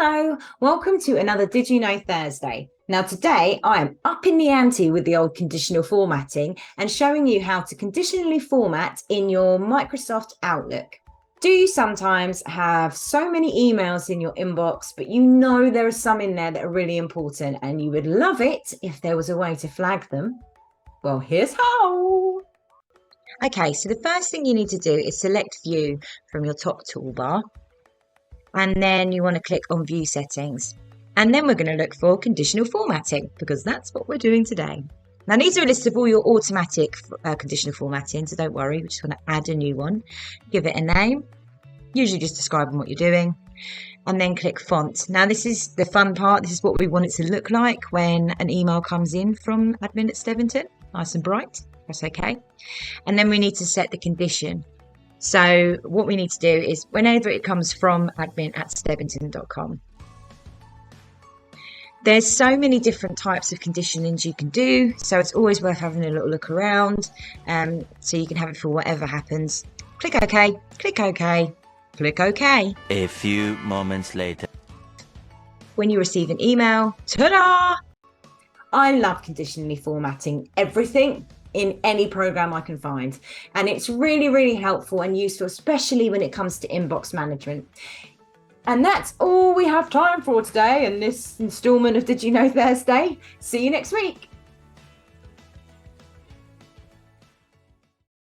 Hello, welcome to another Did You Know Thursday. Now today I am up in the ante with the old conditional formatting and showing you how to conditionally format in your Microsoft Outlook. Do you sometimes have so many emails in your inbox, but you know there are some in there that are really important and you would love it if there was a way to flag them? Well, here's how. Okay, so the first thing you need to do is select View from your top toolbar. And then you want to click on View Settings. And then we're going to look for conditional formatting because that's what we're doing today. Now these are a list of all your automatic conditional formatting, so don't worry, we're just going to add a new one. Give it a name, usually just describing what you're doing, and then click Font. Now this is the fun part, this is what we want it to look like when an email comes in from admin at Stebbington, nice and bright, press OK. And then we need to set the condition. So what we need to do is whenever it comes from admin@stebbington.com. There's so many different types of conditionings you can do, so it's always worth having a little look around so you can have it for whatever happens. Click OK, click OK, click OK. A few moments later. When you receive an email, ta-da! I love conditionally formatting everything in any program I can find. And it's really helpful and useful, especially when it comes to inbox management. And that's all we have time for today in this installment of Did You Know Thursday. See you next week.